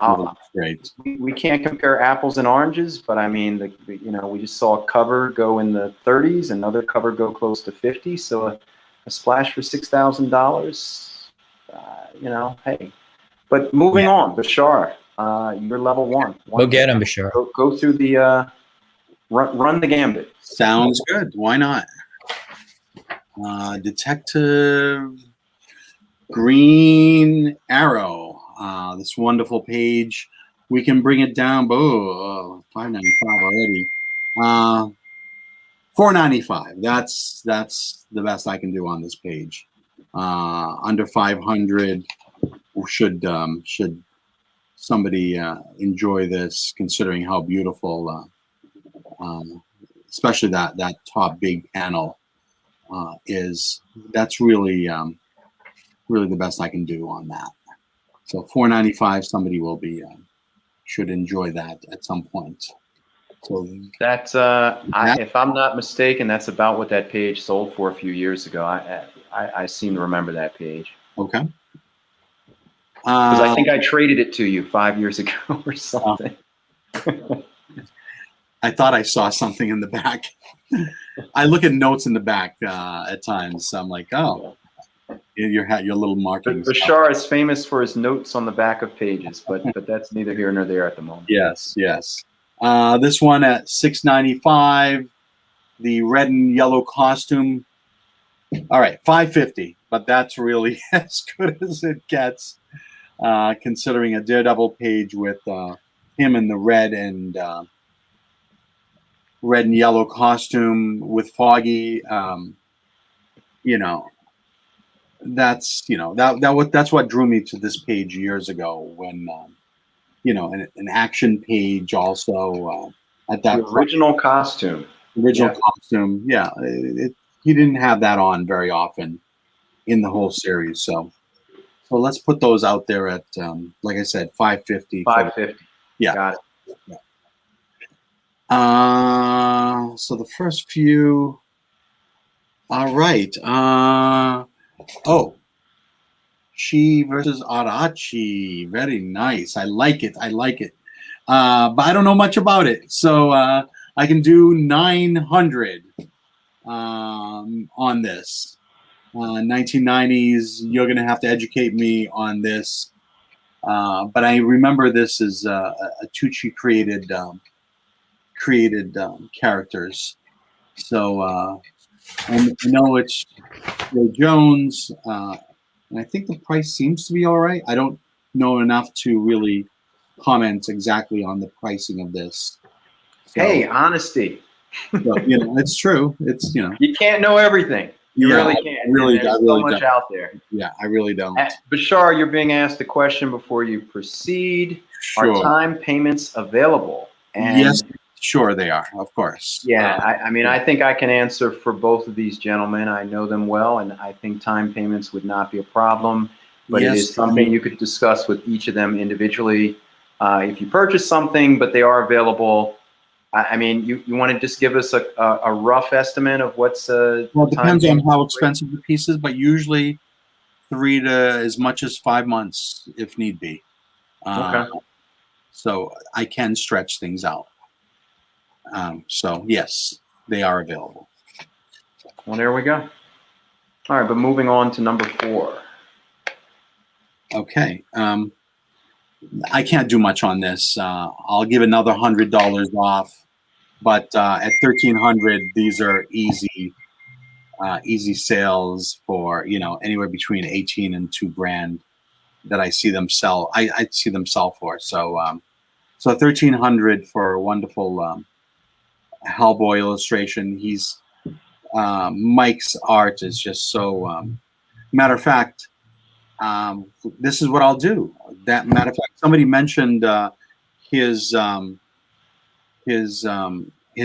great. We can't compare apples and oranges, but I mean, you know, we just saw a cover go in the 30s, another cover go close to 50. So a splash for $6,000. You know, hey. But moving on, Bashar, you're level 1. Go get him, Bashar. Go through the run the gambit. Sounds good. Why not? Detective Green Arrow. This wonderful page. We can bring it down. $5.95 already. $4.95. That's the best I can do on this page. Under 500. Should somebody enjoy this, considering how beautiful, especially that top big panel is. That's really really the best I can do on that. So $4.95, somebody will be should enjoy that at some point. So That's if I'm not mistaken, that's about what that page sold for a few years ago. I seem to remember that page. okay. Because I think I traded it to you 5 years ago or something. I thought I saw something in the back. I look at notes in the back at times. So I'm like, oh, your little markings. Bashar is famous for his notes on the back of pages, but that's neither here nor there at the moment. Yes, yes. This one at $6.95, the red and yellow costume. All right, $5.50, but that's really as good as it gets, considering a Daredevil page with him in the red and yellow costume with Foggy. You know, that's that's what drew me to this page years ago when an action page also at that The original costume. costume. Yeah, he didn't have that on very often in the whole series. So let's put those out there at like I said, $5.50. $5.50. Yeah, got it. Yeah. So the first few. All right. Oh, She versus Arachi. Very nice. I like it. But I don't know much about it, so I can do 900 on this. 1990s. You're gonna have to educate me on this. But I remember this is a Tucci created characters. So I know it's Joe Jones. And I think the price seems to be all right. I don't know enough to really comment exactly on the pricing of this. So, Hey, honesty. So, it's true. It's you can't know everything. You really can't. There's so much out there. Yeah, I really don't. Bashar, you're being asked a question before you proceed. Sure. Are time payments available? And yes, sure they are. Of course. Yeah, I mean, I think I can answer for both of these gentlemen. I know them well, and I think time payments would not be a problem. But it is something you could discuss with each of them individually. If you purchase something, but they are available, I mean, you want to just give us a rough estimate of what's well, it depends on how expensive the piece is, but usually 3 to as much as 5 months if need be. Okay. So I can stretch things out. So yes, they are available. Well, there we go. All right, but moving on to number 4. Okay. I can't do much on this. I'll give another $100 off, but at $1,300, these are easy sales for anywhere between 18 and $2,000 that I see them sell. I see them sell for. So so $1,300 for a wonderful Hellboy illustration. He's Mike's art is just so. Matter of fact, this is what I'll do. Matter of fact, somebody mentioned his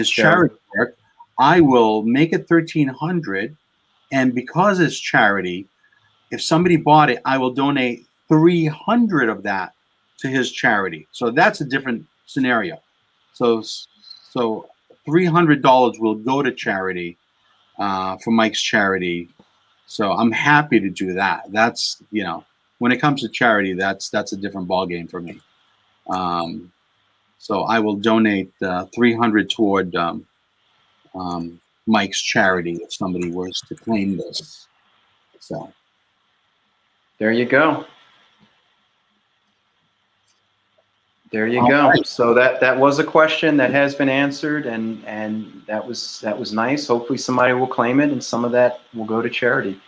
charity work. I will make it $1,300, and because it's charity, if somebody bought it, I will donate 300 of that to his charity. So that's a different scenario. So $300 will go to charity for Mike's charity. So I'm happy to do that. That's when it comes to charity, that's a different ballgame for me. So I will donate 300 toward Mike's charity if somebody was to claim this. So there you go. There you go. Right. So that was a question that has been answered, and that was nice. Hopefully somebody will claim it, and some of that will go to charity.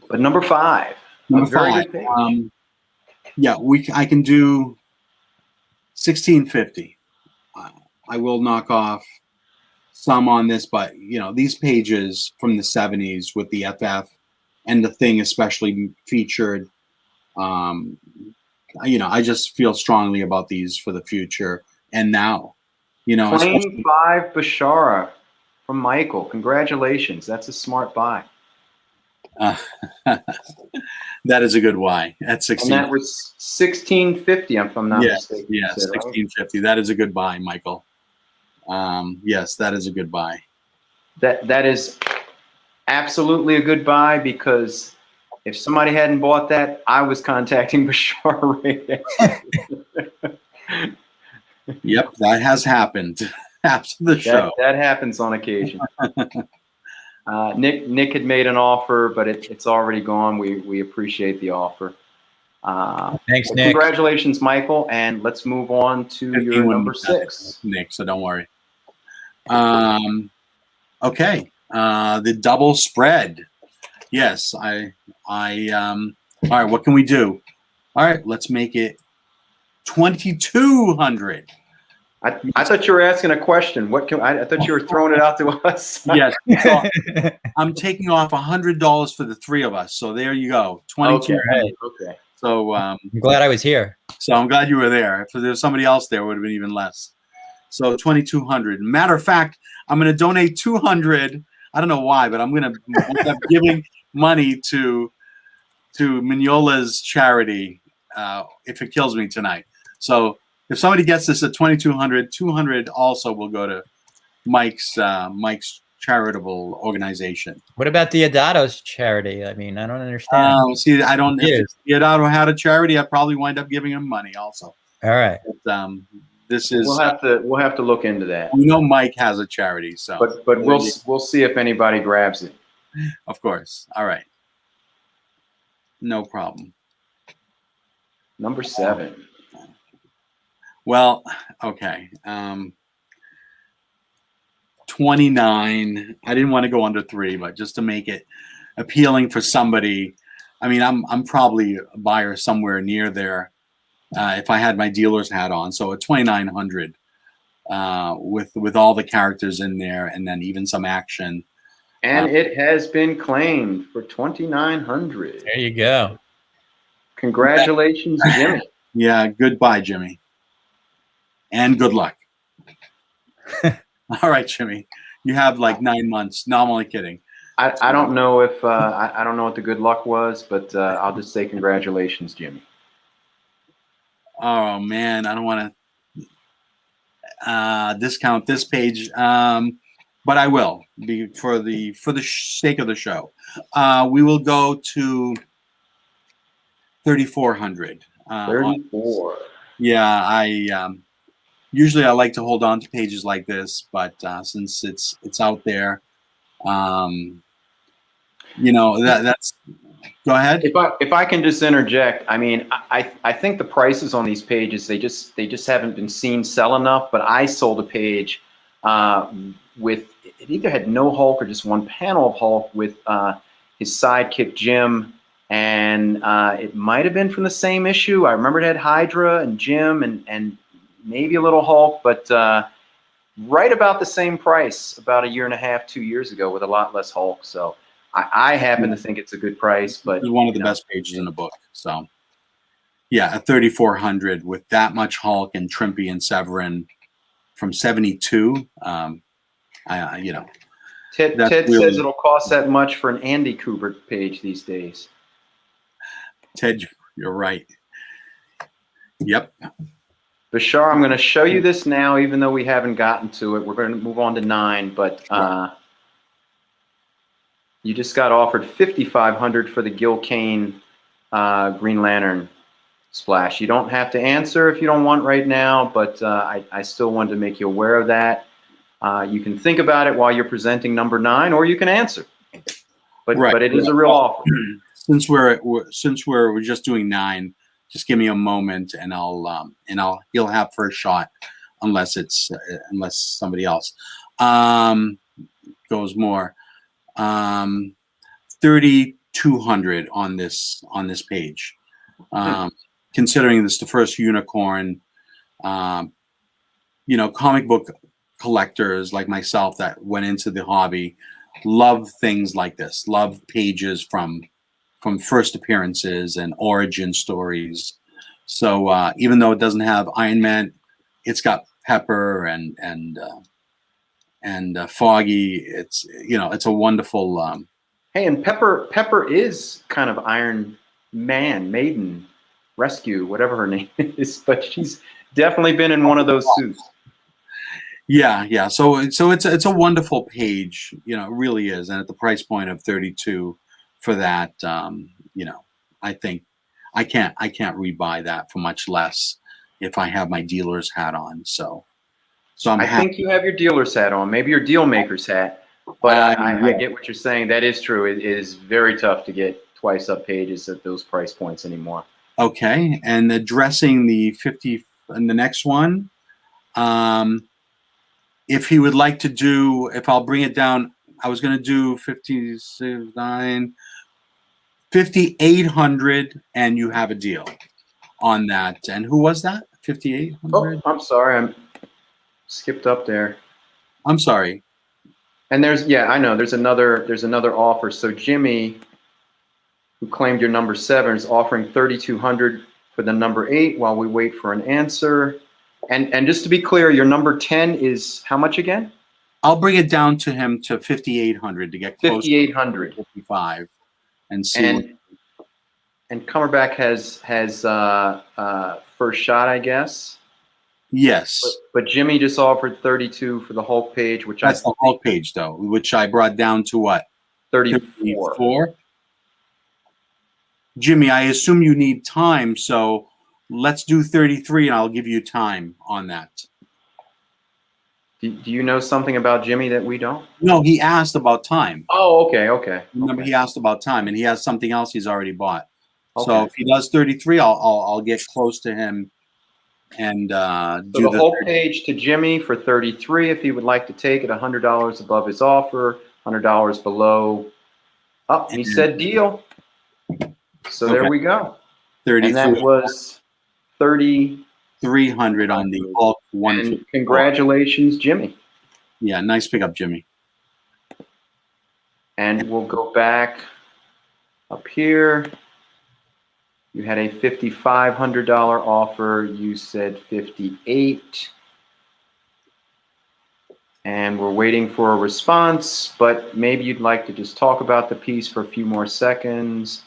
But number 5. Yeah, I can do $1,650. I will knock off some on this, but these pages from the 70s with the FF and the Thing especially featured. I just feel strongly about these for the future and now. Claim 5 Bashara from Michael. Congratulations. That's a smart buy. Uh, that is a good buy at And 16. that was 1650, if I'm not Yes, mistaken. yes, you said, right? 1650. That is a good buy, Michael. Yes, that is a good buy. That is absolutely a good buy, because if somebody hadn't bought that, I was contacting Bashar right now. Yep, that has happened after the show. That happens on occasion. Nick had made an offer, but it's already gone. We appreciate the offer. Thanks, Well, Nick. congratulations, Michael, and let's move on to 15 your wouldn't number be nothing, 6. Nick, so don't worry. Okay, the double spread. Yes, all right, what can we do? All right, let's make it 2,200. I thought you were asking a question. I thought you were throwing it out to us. Yes, so I'm taking off $100 for the 3 of us. So there you go, 2,200. Okay. So I'm glad I was here. So I'm glad you were there. If there was somebody else there, it would have been even less. So 2,200. Matter of fact, I'm going to donate 200. I don't know why, but I'm going to end up giving money to Mignola's charity if it kills me tonight. So if somebody gets this at 2,200, 200 also will go to Mike's charitable organization. What about Diodatos charity? I mean, I don't understand. See, I don't. If Diodato had a charity, I'd probably wind up giving him money also. All right. But, this is. We'll have to look into that. We know Mike has a charity, so. But we'll see if anybody grabs it. Of course. All right. No problem. Number 7. Well, okay. 29. I didn't want to go under 3, but just to make it appealing for somebody. I mean, I'm probably a buyer somewhere near there if I had my dealer's hat on. So a 2,900 with all the characters in there, and then even some action. And it has been claimed for 2,900. There you go. Congratulations, Jimmy. Yeah, goodbye, Jimmy. And good luck. All right, Jimmy. You have like 9 months. No, I'm only kidding. I don't know if I don't know what the good luck was, but I'll just say congratulations, Jimmy. Oh man, I don't want to discount this page, but I will be for the sake of the show. We will go to 3,400. 34. Yeah, I usually I like to hold on to pages like this, but since it's out there, that's. Go ahead. If I can just interject, I mean, I think the prices on these pages they just haven't been seen sell enough. But I sold a page with it either had no Hulk or just one panel of Hulk with his sidekick Jim, and it might have been from the same issue. I remember it had Hydra and Jim and maybe a little Hulk, but right about the same price about a year and a half, 2 years ago, with a lot less Hulk. So. I happen to think it's a good price, but it's one of the best pages in the book. So, yeah, a 3,400 with that much Hulk and Trimpy and Severin from 72. Ted really, says it'll cost that much for an Andy Kubert page these days. Ted, you're right. Yep. Bashar, I'm going to show you this now, even though we haven't gotten to it. We're going to move on to 9, but. You just got offered $5,500 for the Gil Kane Green Lantern splash. You don't have to answer if you don't want right now, but I still wanted to make you aware of that. You can think about it while you're presenting number 9, or you can answer. But it is a real offer. Since we're just doing 9, just give me a moment, and he'll have first shot, unless somebody else goes more. 3,200 on this page. Considering this the first unicorn, comic book collectors like myself that went into the hobby love things like this. Love pages from first appearances and origin stories. So even though it doesn't have Iron Man, it's got Pepper and Foggy. It's a wonderful Hey, and Pepper is kind of Iron Man, Maiden, Rescue, whatever her name is, but she's definitely been in one of those suits. Yeah. So it's a wonderful page, you know, it really is. And at the price point of 32 for that, you know, I think I can't rebuy that for much less if I have my dealer's hat on. So I'm I happy. think you have your dealer's hat on, maybe your Dealmaker's hat, but I Yeah. get what you're saying. That is true. It is very tough to get twice up pages at those price points anymore. Okay, and addressing the 50 and the next one, if he would like to do, if I'll bring it down, I was going to do 59, 5,800, and you have a deal on that. And who was that? 5,800? Oh, I'm sorry, I'm skipped up there. I'm sorry. And I know there's another offer. So Jimmy, who claimed your number 7, is offering 3,200 for the number 8 while we wait for an answer. And just to be clear, your number 10 is how much again? I'll bring it down to him to 5,800 to get close 5,800. to 55 and see. And Cumberbatch has first shot, I guess. Yes. But Jimmy just offered 32 for the Hulk page, which That's the Hulk page, though, which I brought down to what? 34. Jimmy, I assume you need time, so let's do 33 and I'll give you time on that. Do you know something about Jimmy that we don't? No, he asked about time. Oh, okay. Remember, he asked about time, and he has something else he's already bought. Okay. So if he does 33, I'll get close to him and do the whole 30. page to Jimmy for 33 if he would like to take it, $100 above his offer, $100 below. Oh, he said deal. So there we go. 33. And that was 300 on the Hulk 150. And congratulations, Jimmy. Yeah, nice pickup, Jimmy. And we'll go back up here. You had a $5,500 offer. You said 58. And we're waiting for a response, but maybe you'd like to just talk about the piece for a few more seconds.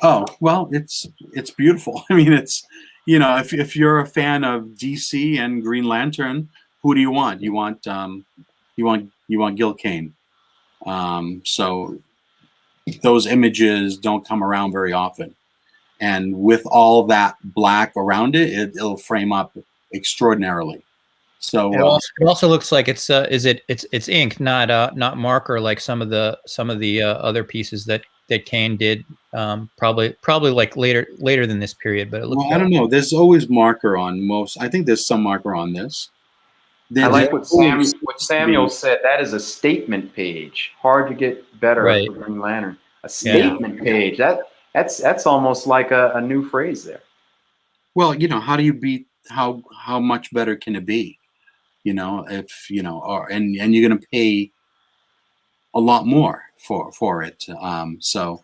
Oh, well, it's beautiful. I mean, it's, you know, if you're a fan of DC and Green Lantern, who do you want? You want Gil Kane. So those images don't come around very often, and with all that black around it, it'll frame up extraordinarily. So it also looks like it's ink, not marker like some of the other pieces that Kane did. Probably like later than this period, but it looks. Well, I don't know. There's always marker on most. I think there's some marker on this. I like what Samuel said. That is a statement page. Hard to get better for Green Lantern. A statement page. That's almost like a new phrase there. Well, you know, how do you beat how much better can it be? You know, if you know, and you're going to pay a lot more for it. So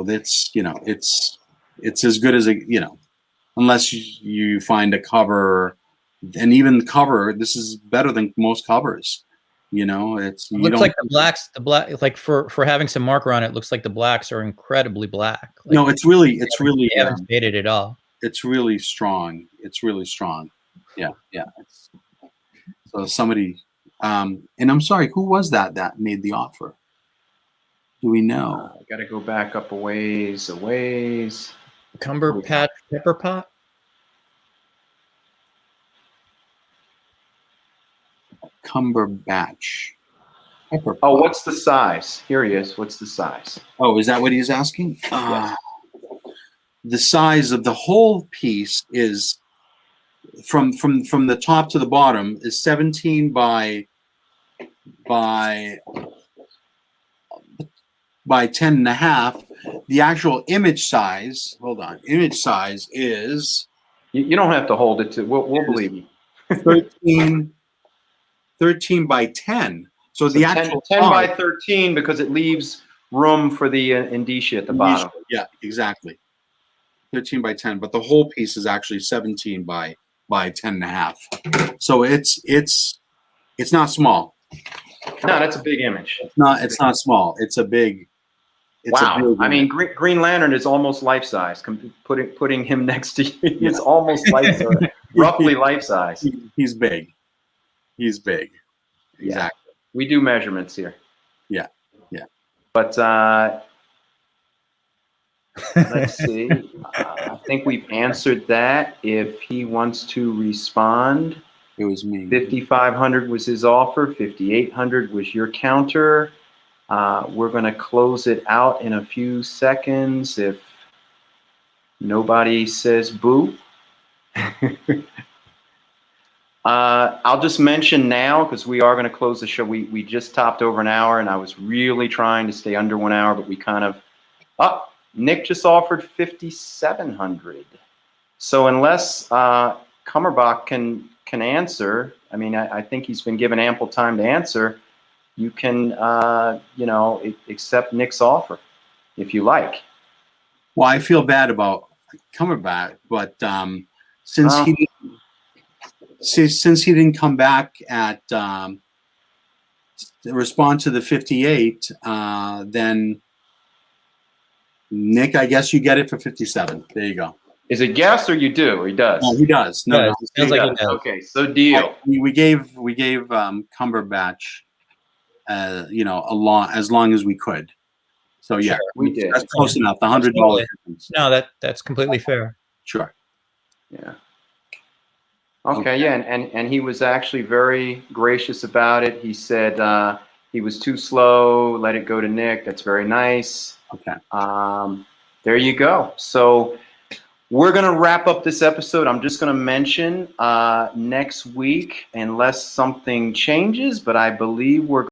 that's, you know, it's as good as you know, unless you find a cover. And even the cover, this is better than most covers. You know, it looks like the black, like for having some marker on it, looks like the blacks are incredibly black. Like, no, it's really they haven't faded at all. It's really strong. It's really strong. Yeah. So somebody, and I'm sorry, who was that made the offer? Do we know? I got to go back up a ways. Cumberbatch Pepperpot. Cumberbatch. Oh, what's the size? Here he is. What's the size? Oh, is that what he's asking? Yes. The size of the whole piece is from the top to the bottom is 17 by 10.5. The actual image size, image size is. You don't have to hold it to. We'll believe you. 13 by 10. So the actual 10 by 13 because it leaves room for the indicia at the bottom. Yeah, exactly. 13 by 10, but the whole piece is actually 17 by 10.5. So it's not small. No, that's a big image. It's not small. It's a big. It's a Wow. big I mean, image. Green Lantern is almost life size. Putting him next to you, it's almost life size, roughly life size. He's big. He's big. Yeah. Exactly. We do measurements here. Yeah. Yeah. But let's see. I think we've answered that. If he wants to respond, It was me. 5,500 was his offer. 5,800 was your counter. We're going to close it out in a few seconds if nobody says boo. I'll just mention now, because we are going to close the show. We just topped over an hour, and I was really trying to stay under 1 hour, but we kind of... Nick just offered 5,700. So unless Kummerbach can answer, I mean, I think he's been given ample time to answer. You can, you know, accept Nick's offer if you like. Well, I feel bad about Cumberbatch, but since he didn't come back at respond to the 58, then Nick, I guess you get it for 57. There you go. Is it yes or you do or he does? No, he does. No, no. Sounds like he does. Okay, so deal. We gave Cumberbatch, you know, as long as we could. So yeah, Sure, we did. That's close enough. The $100 difference. No, that's completely fair. Sure. Yeah. Okay, yeah, and he was actually very gracious about it. He said he was too slow, let it go to Nick. That's very nice. Okay. There you go. So we're going to wrap up this episode. I'm just going to mention next week, unless something changes, but I believe we're